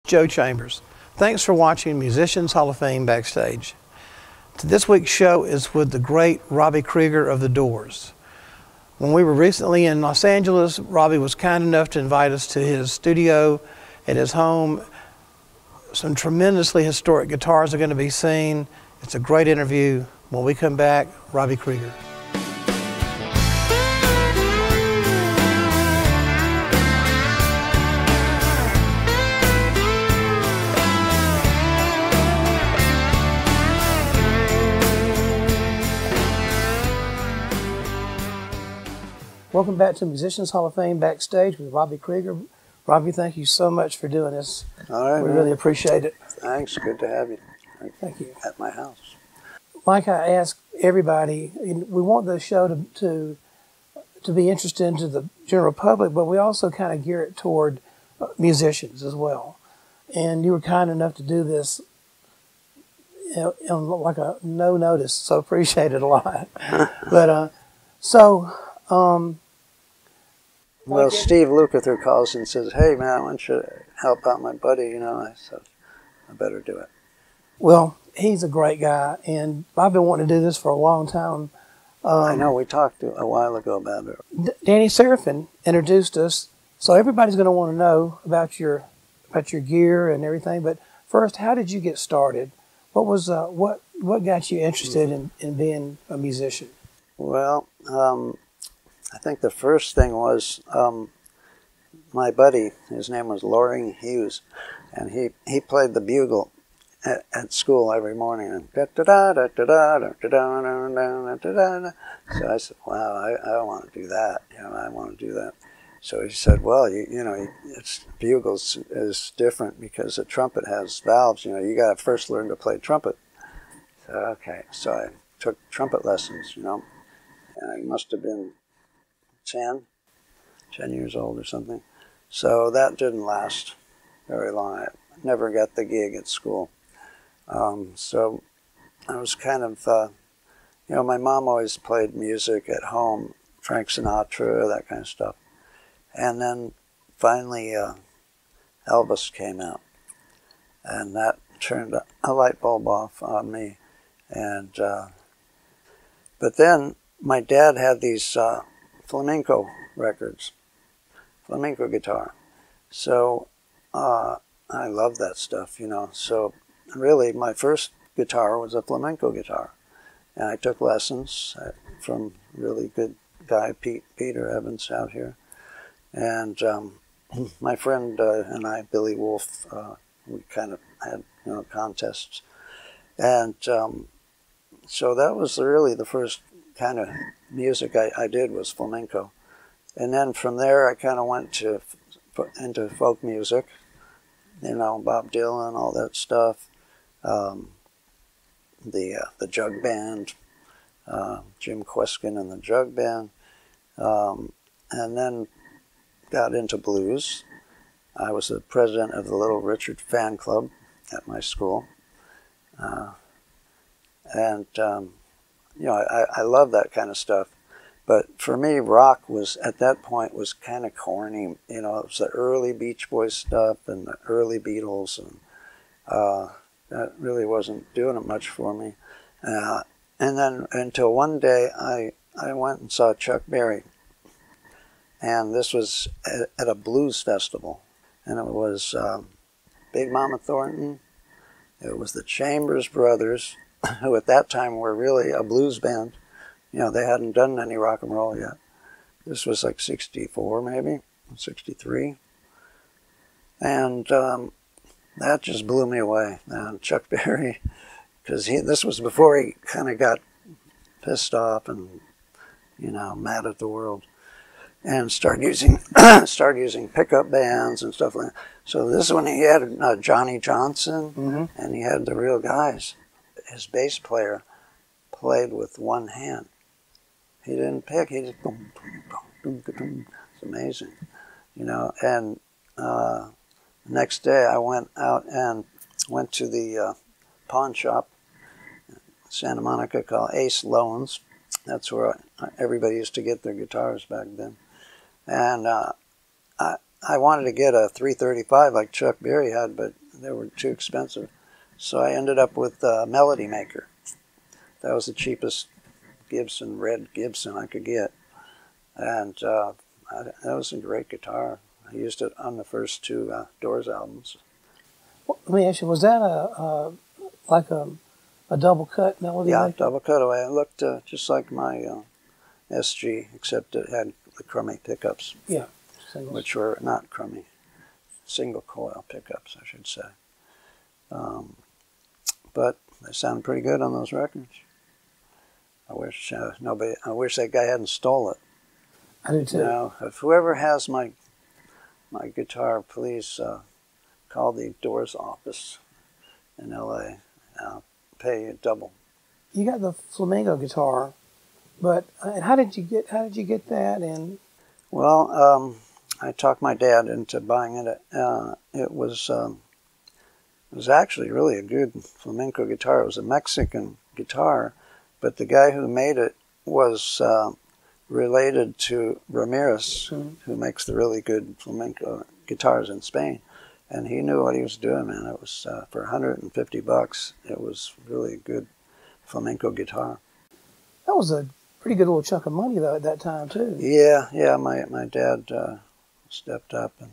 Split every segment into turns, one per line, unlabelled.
Joe Chambers. Thanks for watching Musicians Hall of Fame Backstage. This week's show is with the great Robby Krieger of The Doors. When we were recently in Los Angeles, Robby was kind enough to invite us to his studio at his home. Some tremendously historic guitars are going to be seen. It's a great interview. When we come back, Robby Krieger. Welcome back to Musicians Hall of Fame Backstage with Robby Krieger. Robby, thank you so much for doing this.
All right,
we really appreciate it.
Thanks. Good to have you.
Thank you.
At my house.
Like I ask everybody, we want the show to be interesting to the general public, but we also kind of gear it toward musicians as well. And you were kind enough to do this on like a no notice, so appreciate it a lot. But
well, Steve Lukather calls and says, "Hey, man, I want you to help out my buddy." You know, I said, "I better do it."
Well, he's a great guy, and I've been wanting to do this for a long time.
I know, we talked a while ago about it.
Danny Seraphin introduced us, so everybody's going to want to know about your gear and everything. But first, how did you get started? What was what got you interested in being a musician?
Well, I think the first thing was my buddy. His name was Loring Hughes, and he played the bugle at school every morning. And so I said, "Wow, I want to do that. You know, I want to do that." So he said, "Well, you know, it's bugles is different because the trumpet has valves. You know, you got to first learn to play trumpet." So okay, so I took trumpet lessons. You know, and I must have been 10 years old or something. So that didn't last very long. I never got the gig at school. So I was kind of, you know, my mom always played music at home, Frank Sinatra, that kind of stuff. And then finally Elvis came out, and that turned a light bulb off on me. And but then my dad had these flamenco records, flamenco guitar. So I love that stuff, you know. So really my first guitar was a flamenco guitar. And I took lessons from a really good guy, Peter Evans out here. And my friend and I, Billy Wolf, we kind of had, you know, contests. And so that was really the first kind of music I did was flamenco. And then from there I kind of went into folk music, you know, Bob Dylan, all that stuff, the Jug Band, Jim Kweskin and the Jug Band, and then got into blues. I was the president of the Little Richard fan club at my school, and you know, I love that kind of stuff. But for me, rock was, at that point, was kind of corny. You know, it was the early Beach Boys stuff and the early Beatles, and that really wasn't doing it much for me. And then until one day, I went and saw Chuck Berry. And this was at a blues festival. And it was Big Mama Thornton. It was the Chambers Brothers, who at that time were really a blues band. You know, they hadn't done any rock and roll yet. This was like 64 maybe, 63. And that just blew me away. And Chuck Berry, because this was before he kind of got pissed off and, you know, mad at the world. And started using pickup bands and stuff like that. So this one he had Johnny Johnson, and he had the real guys. His bass player played with one hand. He didn't pick. He just boom, boom, boom, boom, boom. It's amazing, you know. And the next day I went out and went to the pawn shop, Santa Monica, called Ace Loans. That's where everybody used to get their guitars back then. And I wanted to get a 335 like Chuck Berry had, but they were too expensive. So I ended up with a Melody Maker. That was the cheapest Gibson, red Gibson I could get. And that was a great guitar. I used it on the first two Doors albums.
Well, let me ask you, was that like a double cut Melody
Yeah,
Maker?
double cutaway. It looked just like my SG, except it had the crummy pickups.
Yeah, singles.
Which were not crummy. Single coil pickups, I should say. But they sound pretty good on those records. I wish I wish that guy hadn't stole it.
I do too.
Now, if whoever has my guitar, please call the Doors office in L.A. I'll pay you double.
You got the Flamingo guitar, but how did you get that? And
well, I talked my dad into buying it. It was actually really a good flamenco guitar. It was a Mexican guitar, but the guy who made it was related to Ramirez, who makes the really good flamenco guitars in Spain. And he knew what he was doing, man. It was for $150. It was really a good flamenco guitar.
that was a pretty good little chunk of money though at that time too.
Yeah. My dad stepped up, and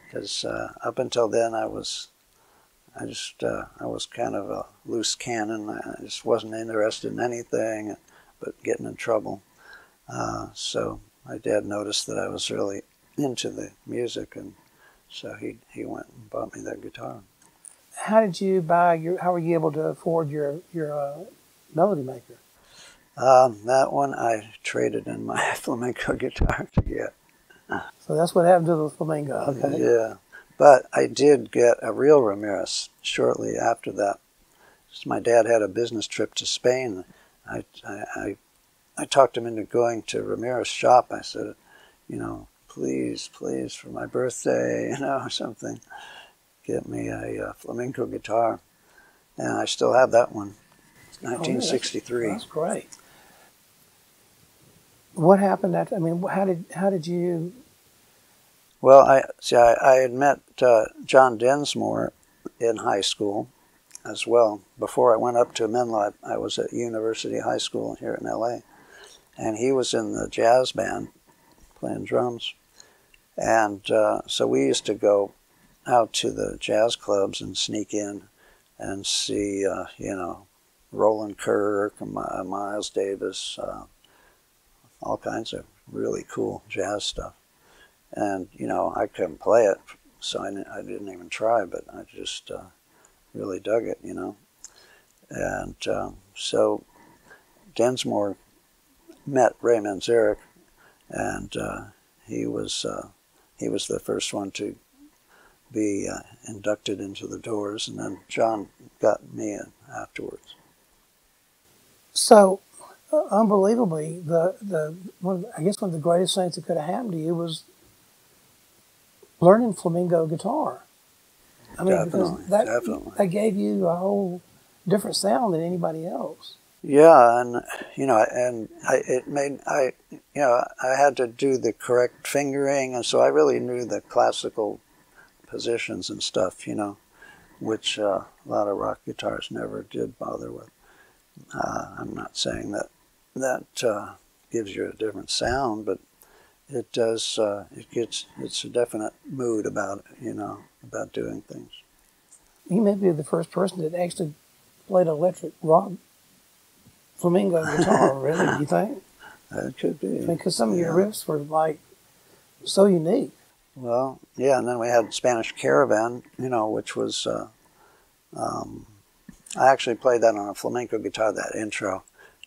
because up until then I was kind of a loose cannon. I just wasn't interested in anything but getting in trouble. So my dad noticed that I was really into the music, and so he went and bought me that guitar.
How did you how were you able to afford your Melody Maker?
That one I traded in my flamenco guitar to get.
So that's what happened to the Flamingo. Okay.
Yeah, but I did get a real Ramirez shortly after that. My dad had a business trip to Spain. I talked him into going to Ramirez's shop. I said, please, for my birthday, or something, get me a flamenco guitar. And I still have that one. It's 1963.
That's great. What happened after? I mean, how did you?
Well, I had met John Densmore in high school as well. Before I went up to Menlo, I was at University High School here in L.A., and he was in the jazz band playing drums. And so we used to go out to the jazz clubs and sneak in and see, Roland Kirk, Miles Davis, all kinds of really cool jazz stuff. And, I couldn't play it, so I didn't even try, but I just really dug it, And so Densmore met Ray Manzarek, and he was the first one to be inducted into the Doors, and then John got me in afterwards.
So, unbelievably, I guess one of the greatest things that could have happened to you was learning flamenco guitar. I mean,
Definitely,
because that gave you a whole different sound than anybody else.
Yeah, and I had to do the correct fingering, and so I really knew the classical positions and stuff, which a lot of rock guitars never did bother with. I'm not saying that gives you a different sound, but it does. It's a definite mood about it, about doing things.
You may be the first person that actually played electric rock flamenco guitar, really, do you think?
It could be.
Because some of your riffs were so unique.
Well, yeah, and then we had Spanish Caravan, which was, I actually played that on a flamenco guitar, that intro,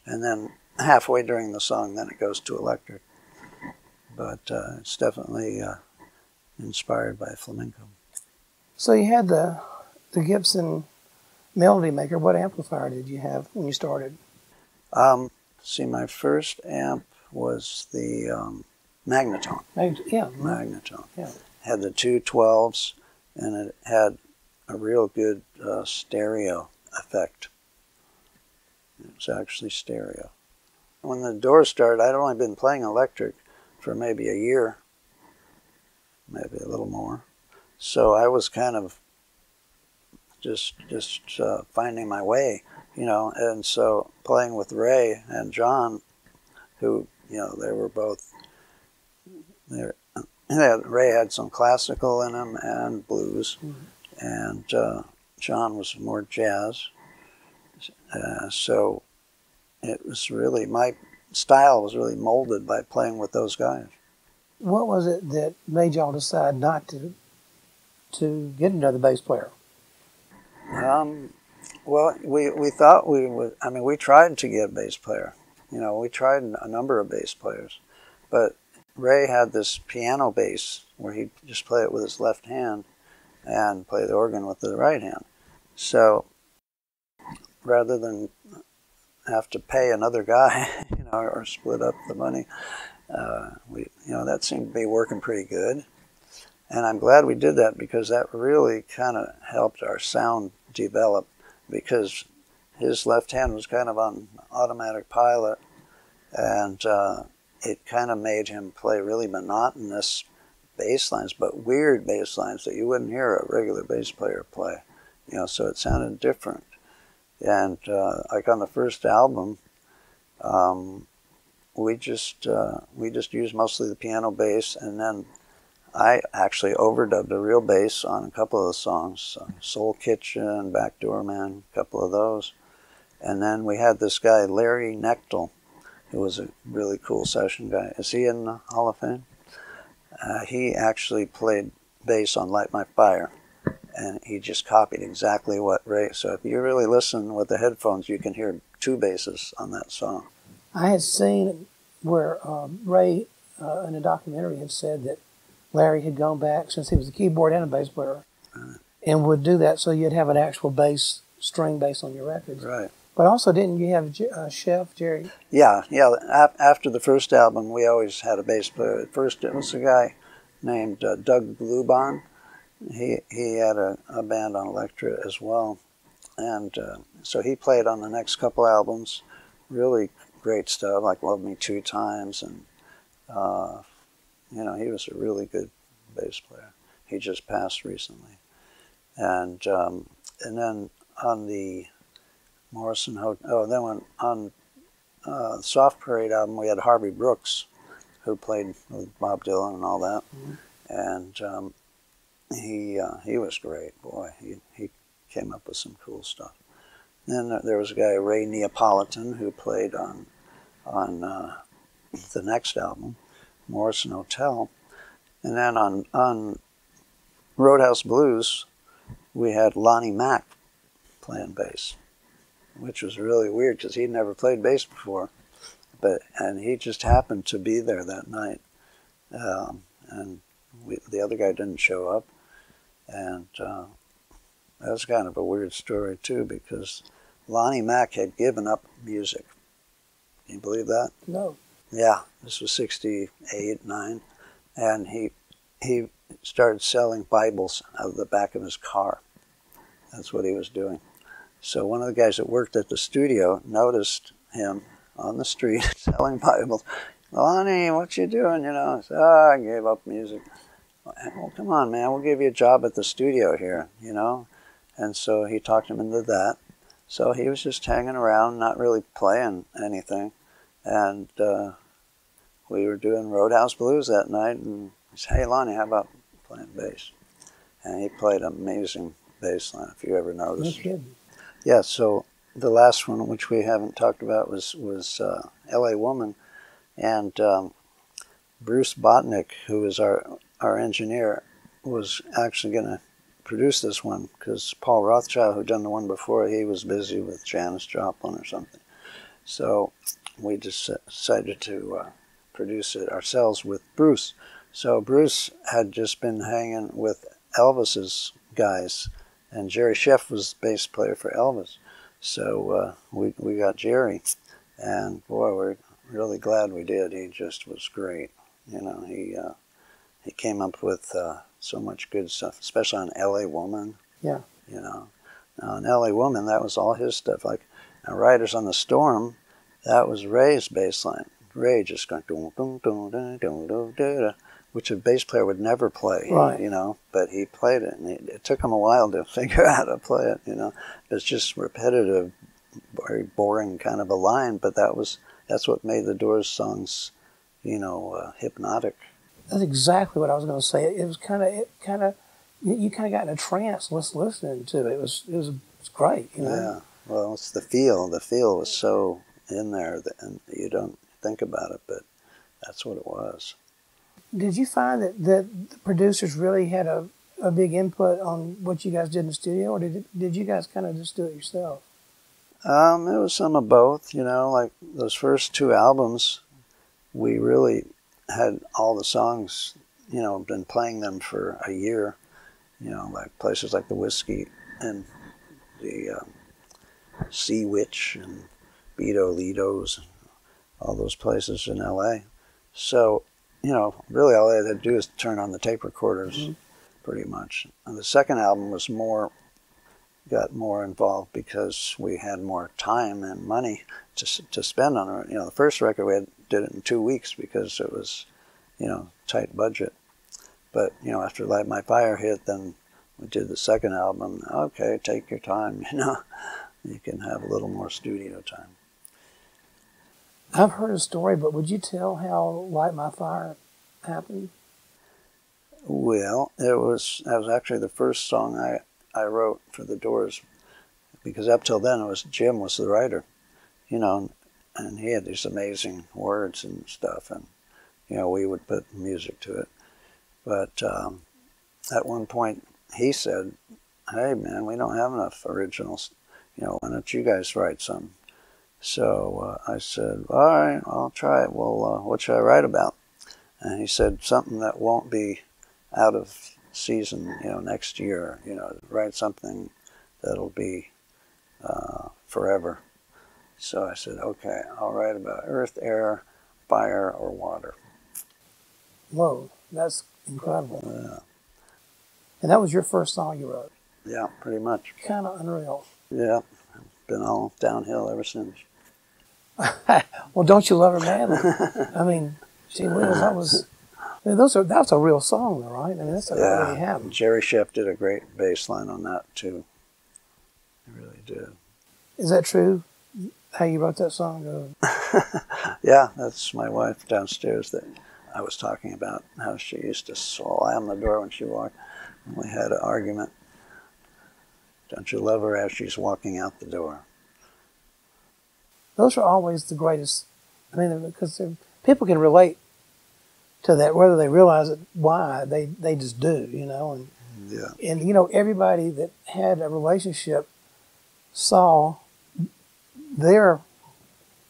and then halfway during the song, then it goes to electric. But it's definitely inspired by flamenco.
So you had the Gibson Melody Maker. What amplifier did you have when you started?
See, my first amp was the Magnetone. Magnetone.
Yeah.
Had the two 12s, and it had a real good stereo effect. It was actually stereo. When the Doors started, I'd only been playing electric for maybe a year. maybe a little more. So I was kind of just finding my way, you know. And so playing with Ray and John, who, you know, they were both there. Ray had some classical in him and blues, and John was more jazz. So it was really, my style was really molded by playing with those guys.
What was it that made y'all decide not to get another bass player?
Well, we thought we would. I mean, we tried to get a bass player. You know, we tried a number of bass players, but Ray had this piano bass where he'd just play it with his left hand and play the organ with the right hand. So rather than have to pay another guy, you know, or split up the money, you know, that seemed to be working pretty good. And I'm glad we did that, because that really kind of helped our sound develop, because his left hand was kind of on automatic pilot, and it kind of made him play really monotonous bass lines, but weird bass lines that you wouldn't hear a regular bass player play, you know, so it sounded different. And like on the first album, we just used mostly the piano bass, and then I actually overdubbed a real bass on a couple of the songs, Soul Kitchen, Backdoor Man, a couple of those. And then we had this guy, Larry KNECHTEL, who was a really cool session guy. Is he in the Hall of Fame? He actually played bass on Light My Fire, and he just copied exactly what Ray. So if you really listen with the headphones, you can hear two basses on that song.
I had seen where Ray, in a documentary, had said that Larry had gone back, since he was a keyboard and a bass player, and would do that so you'd have an actual bass, string bass on your records.
Right.
But also, didn't you have Chef, Jerry?
Yeah. After the first album, we always had a bass player. At first, it was a guy named Doug Blubon. He had a band on Elektra as well. And so he played on the next couple albums. Really great stuff, like Love Me Two Times, and you know, he was a really good bass player. He just passed recently. And then on the Morrison Hotel, then on the Soft Parade album, we had Harvey Brooks, who played with Bob Dylan and all that. And he was great, boy. He came up with some cool stuff. Then there was a guy, Ray Neapolitan, who played on the next album, Morrison Hotel. And then on Roadhouse Blues, we had Lonnie Mack playing bass, which was really weird because he'd never played bass before. And he just happened to be there that night. And the other guy didn't show up. And that was kind of a weird story, too, because Lonnie Mack had given up music. Can you believe that?
No.
Yeah, this was 68, 9. And he started selling Bibles out of the back of his car. That's what he was doing. So one of the guys that worked at the studio noticed him on the street selling Bibles. Lonnie, what you doing? You know, I said, I gave up music. Well, come on, man, we'll give you a job at the studio here, you know. And so he talked him into that. So he was just hanging around, not really playing anything. And we were doing Roadhouse Blues that night, and he said, hey, Lonnie, how about playing bass? And he played an amazing bass line, if you ever noticed.
No kidding.
Yeah, so the last one, which we haven't talked about, was L.A. Woman. And Bruce Botnick, who is our engineer, was actually going to produce this one because Paul Rothchild, who'd done the one before, he was busy with Janis Joplin or something. So we just decided to produce it ourselves with Bruce. So Bruce had just been hanging with Elvis's guys, and Jerry Scheff was the bass player for Elvis. So we got Jerry, and boy, we're really glad we did. He just was great. You know, he came up with so much good stuff, especially on L.A. Woman.
Yeah.
You know, now on L.A. Woman, that was all his stuff. Like Riders on the Storm, that was Ray's bass line. Ray just going dum dum dum dum dum dum dum. which a bass player would never play,
Right.
you know, but he played it, and it took him a while to figure out how to play it, you know. It's just repetitive, very boring kind of a line, but that's what made the Doors songs, you know, hypnotic.
That's exactly what I was going to say. It was you kind of got in a trance listening to it. It was great, you know.
Yeah, well, it's the feel. The feel was so in there, and you don't think about it, but that's what it was.
Did you find that the producers really had a big input on what you guys did in the studio, or did you guys kind of just do it yourself?
It was some of both, you know, like those first 2 albums, we really had all the songs, you know, been playing them for a year, you know, like places like the Whiskey and the Sea Witch and Beto Lido's, and all those places in LA. So, you know, really all I had to do is turn on the tape recorders, pretty much. And the second album was got more involved because we had more time and money to spend on it. You know, the first record did it in 2 weeks because it was, you know, tight budget. But, you know, after Light My Fire hit, then we did the second album. Okay, take your time, you know. You can have a little more studio time.
I've heard a story, but would you tell how Light My Fire happened?
Well, that was actually the first song I wrote for the Doors, because up till then Jim was the writer, you know, and he had these amazing words and stuff, and, you know, we would put music to it. But at one point he said, "Hey man, we don't have enough originals, you know, why don't you guys write some?" So I said, "All right, I'll try it. Well, what should I write about?" And he said, "Something that won't be out of season, you know, next year. You know, write something that'll be forever." So I said, "Okay, I'll write about earth, air, fire, or water."
Whoa, that's incredible.
Yeah.
And that was your first song you wrote?
Yeah, pretty much.
Kind of unreal.
Yeah, been all downhill ever since.
Well, don't you love her madly? I mean, gee whiz, that's a real song, though, right? I mean, that's
Yeah,
really happened.
Jerry Scheff did a great bass line on that too. He really did.
Is that true? How you wrote that song?
Yeah, that's my wife downstairs that I was talking about, how she used to slam the door when she walked. And we had an argument. Don't you love her as she's walking out the door?
Those are always the greatest. I mean, because people can relate to that, whether they realize it, why, they just do, you know. And,
yeah.
And, you know, everybody that had a relationship saw their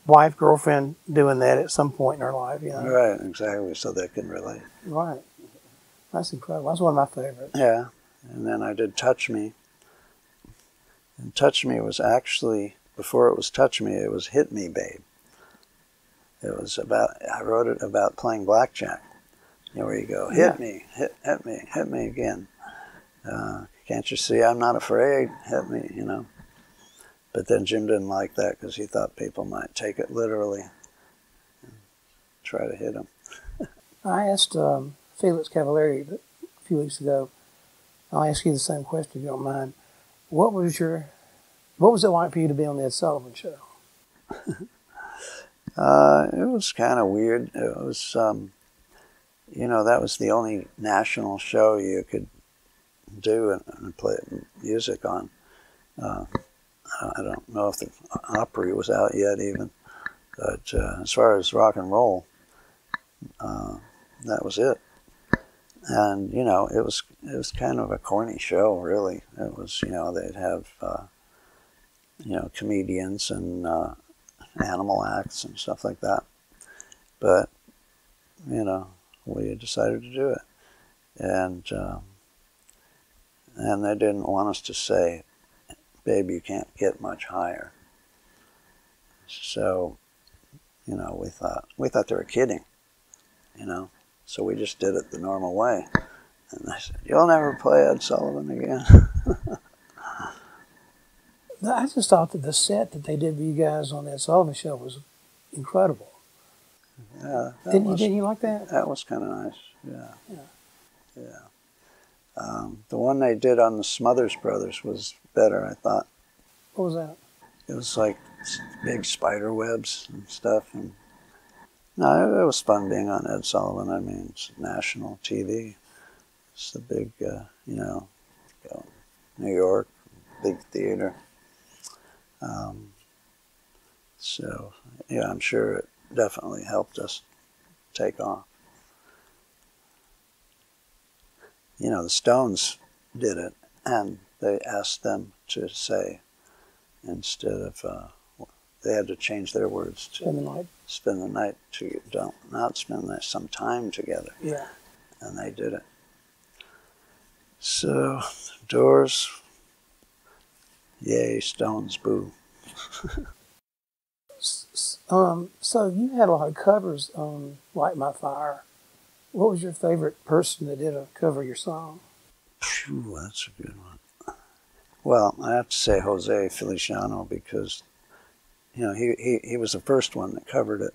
wife, girlfriend doing that at some point in her life, you know.
Right, exactly, so they can relate.
Right. That's incredible. That's one of my favorites.
Yeah, and then I did Touch Me. And Touch Me was actually, before it was Touch Me, it was Hit Me, Babe. It was about, I wrote it about playing blackjack. You know, where you go, hit me, hit me again. Can't you see I'm not afraid? Hit me, you know. But then Jim didn't like that because he thought people might take it literally and try to hit him.
I asked Felix Cavalieri a few weeks ago, I'll ask you the same question if you don't mind. What was it like for you to be on the Ed Sullivan Show?
It was kind of weird. It was, you know, that was the only national show you could do and play music on. I don't know if the Opry was out yet even, but as far as rock and roll, that was it. And, you know, it was kind of a corny show, really. It was, you know, they'd have, you know, comedians and animal acts and stuff like that. But, you know, we decided to do it. And they didn't want us to say, "Babe, you can't get much higher." So, you know, we thought they were kidding, you know. So we just did it the normal way. And I said, "You'll never play Ed Sullivan again."
I just thought that the set that they did with you guys on the Ed Sullivan Show was incredible.
Yeah,
Didn't you like that?
That was kind of nice. Yeah.
Yeah.
Yeah. The one they did on the Smothers Brothers was better, I thought.
What was that?
It was like big spider webs and stuff. And no, it was fun being on Ed Sullivan. I mean, it's national TV. It's the big, you know, New York, big theater. So, yeah, I'm sure it definitely helped us take off. You know, the Stones did it, and they asked them to say, instead of, they had to change their words to spend the night to not spend some time together.
Yeah.
And they did it. So, Doors, yay, Stones, boo.
So you had a lot of covers on Light My Fire. What was your favorite person that did a cover of your song?
Phew, that's a good one. Well, I have to say Jose Feliciano, because, you know, he was the first one that covered it.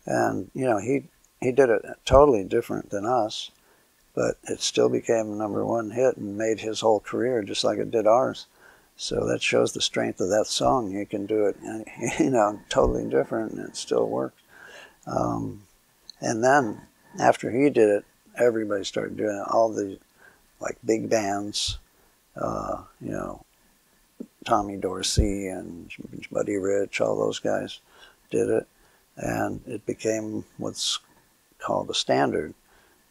And, you know, he did it totally different than us, but it still became a #1 hit and made his whole career just like it did ours. So that shows the strength of that song. You can do it, you know, totally different, and it still works. And then after he did it, everybody started doing it. All the like big bands, you know, Tommy Dorsey and Buddy Rich, all those guys did it, and it became what's called a standard,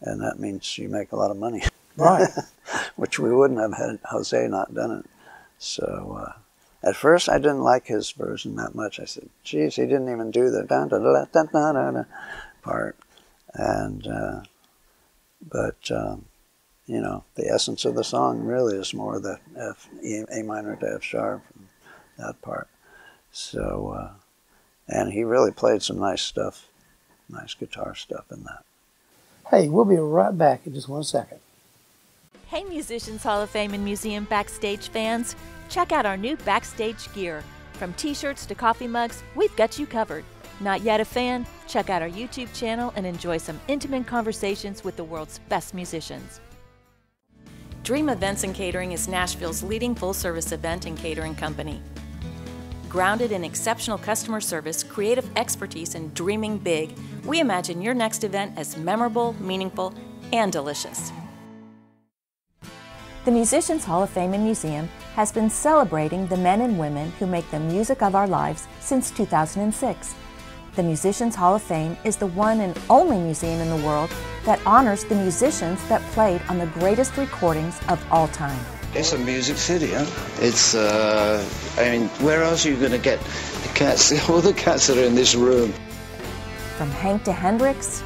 and that means you make a lot of money.
Right.
Which we wouldn't have had Jose not done it. So at first I didn't like his version that much. I said, geez, he didn't even do the dun, dun, dun, dun, dun, dun, dun part. And, you know, the essence of the song really is more the A minor to F sharp, that part. So, and he really played some nice stuff, nice guitar stuff in that.
Hey, we'll be right back in just 1 second.
Hey Musicians Hall of Fame and Museum Backstage fans, check out our new Backstage gear. From t-shirts to coffee mugs, we've got you covered. Not yet a fan? Check out our YouTube channel and enjoy some intimate conversations with the world's best musicians. Dream Events and Catering is Nashville's leading full-service event and catering company. Grounded in exceptional customer service, creative expertise, and dreaming big, we imagine your next event as memorable, meaningful, and delicious. The Musicians Hall of Fame and Museum has been celebrating the men and women who make the music of our lives since 2006. The Musicians Hall of Fame is the one and only museum in the world that honors the musicians that played on the greatest recordings of all time.
It's a music city, huh? It's, I mean, where else are you going to get the cats, all the cats that are in this room?
From Hank to Hendrix,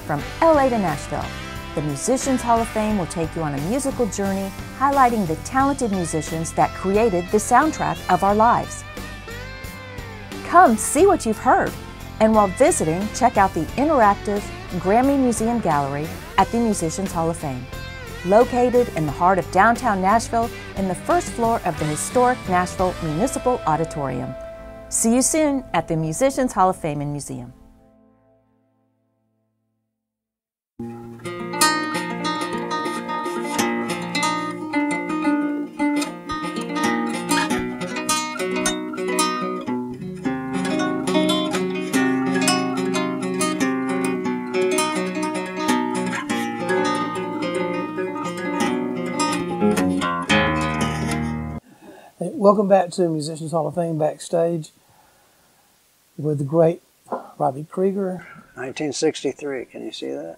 from LA to Nashville, the Musicians Hall of Fame will take you on a musical journey highlighting the talented musicians that created the soundtrack of our lives. Come see what you've heard, and while visiting, check out the interactive Grammy Museum Gallery at the Musicians Hall of Fame. Located in the heart of downtown Nashville in the first floor of the historic Nashville Municipal Auditorium. See you soon at the Musicians Hall of Fame and Museum.
Welcome back to Musicians Hall of Fame Backstage with the great Robby Krieger.
1963, can you see that?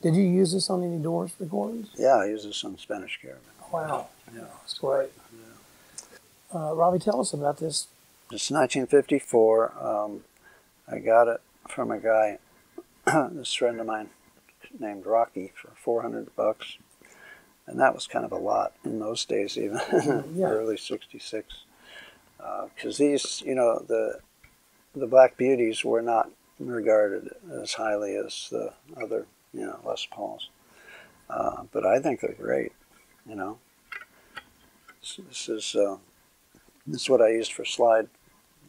Did you use this on any Doors recordings?
Yeah, I use this on Spanish Caravan.
Wow,
Yeah.
that's great.
Yeah.
Robby, tell us about this.
It's 1954. I got it from a guy, this friend of mine named Rocky, for $400. And that was kind of a lot in those days, even
Yeah.
early '66, because these, you know, the Black Beauties were not regarded as highly as the other, you know, Les Pauls. But I think they're great, you know. This is what I used for slide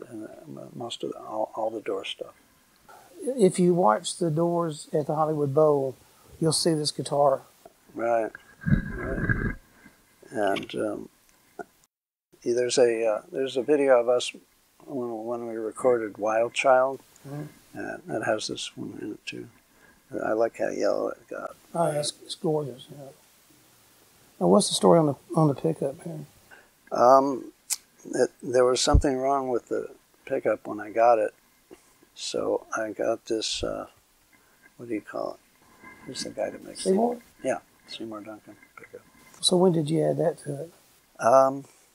and most of all the Doors stuff.
If you watch the Doors at the Hollywood Bowl, you'll see this guitar.
Right, right. And there's a video of us when we recorded Wild Child. Mm-hmm. That has this one in it too. I like how yellow it got.
Oh, yeah, it's gorgeous. Yeah. Now, what's the story on the pickup here?
There was something wrong with the pickup when I got it, so I got this. What do you call it? Who's the guy that makes
Seymour?
it? Yeah, Seymour Duncan pickup.
So when did you add that to it?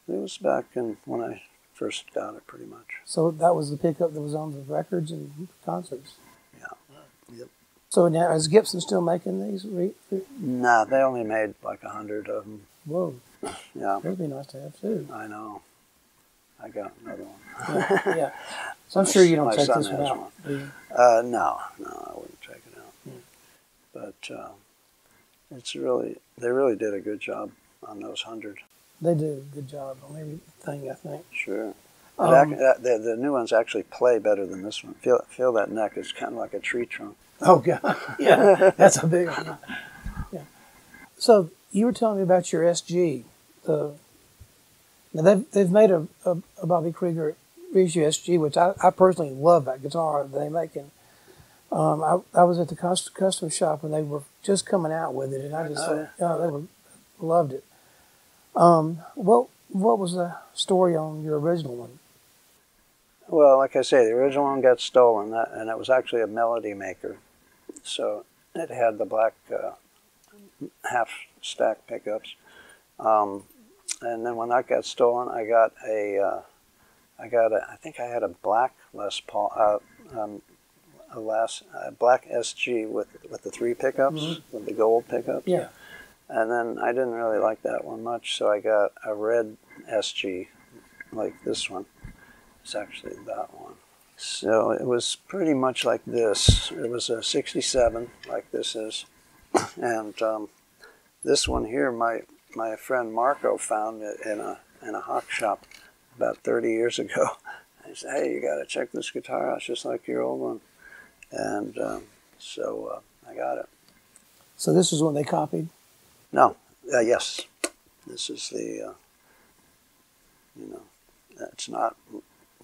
It was back when I first got it, pretty much.
So that was the pickup that was on the records and concerts?
Yeah. Yep.
So now, is Gibson still making these?
Nah, they only made like 100 of them.
Whoa.
Yeah.
That'd be nice to have too.
I know. I got another one.
Yeah. So I'm sure you don't
My
take
son
this one
has
out.
one. No, I wouldn't check it out.
Yeah.
But they really did a good job on those 100.
They do a good job on everything, I think.
Sure. The new ones actually play better than this one. Feel that neck. It's kind of like a tree trunk.
Oh, God. Yeah, that's a big one. Yeah. So you were telling me about your SG. Now they've made a Robby Krieger reissue SG, which I personally love that guitar that they make. And I was at the custom shop when they were just coming out with it, and I just loved it. What was the story on your original one?
Well, like I say, the original one got stolen, and it was actually a Melody Maker. So it had the black half-stack pickups. And then when that got stolen, I think I had a black Les Paul, a black SG with the 3 pickups, mm-hmm. with the gold pickups.
Yeah.
And then I didn't really like that one much, so I got a red SG, like this one. It's actually that one. So it was pretty much like this. It was a 67, like this is. And this one here, my friend Marco found it in a hawk shop about 30 years ago. He said, "Hey, you got to check this guitar out. It's just like your old one." And so I got it.
So this is what they copied?
No. Yes. This is the, it's not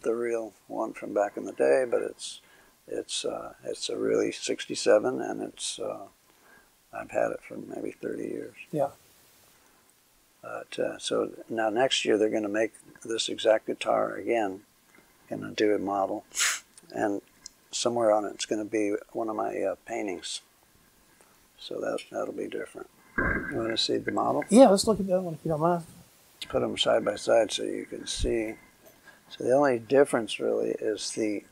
the real one from back in the day, but it's a really 67, and it's I've had it for maybe 30 years.
Yeah.
So now next year they're going to make this exact guitar again, going to do a model, and somewhere on it's going to be one of my paintings. So that'll be different. You want to see the model?
Yeah, let's look at that one if you don't mind.
Let's put them side by side so you can see. So the only difference really is the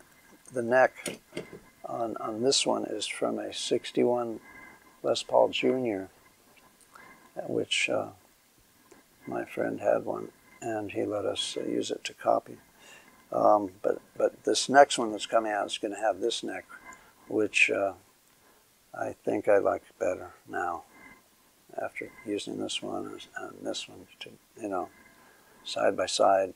neck on this one is from a 61 Les Paul Jr., which my friend had one, and he let us use it to copy. But this next one that's coming out is going to have this neck, which I think I like better now, after using this one and this one, to, side by side.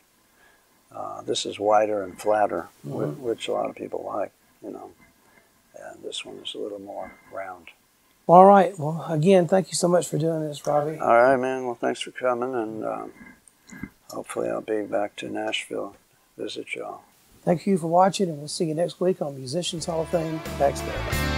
This is wider and flatter, mm-hmm. which a lot of people like, and this one is a little more round.
All right. Well, again, thank you so much for doing this, Robby.
All right, man. Well, thanks for coming, and hopefully I'll be back to Nashville to visit y'all.
Thank you for watching, and we'll see you next week on Musicians Hall of Fame Backstage.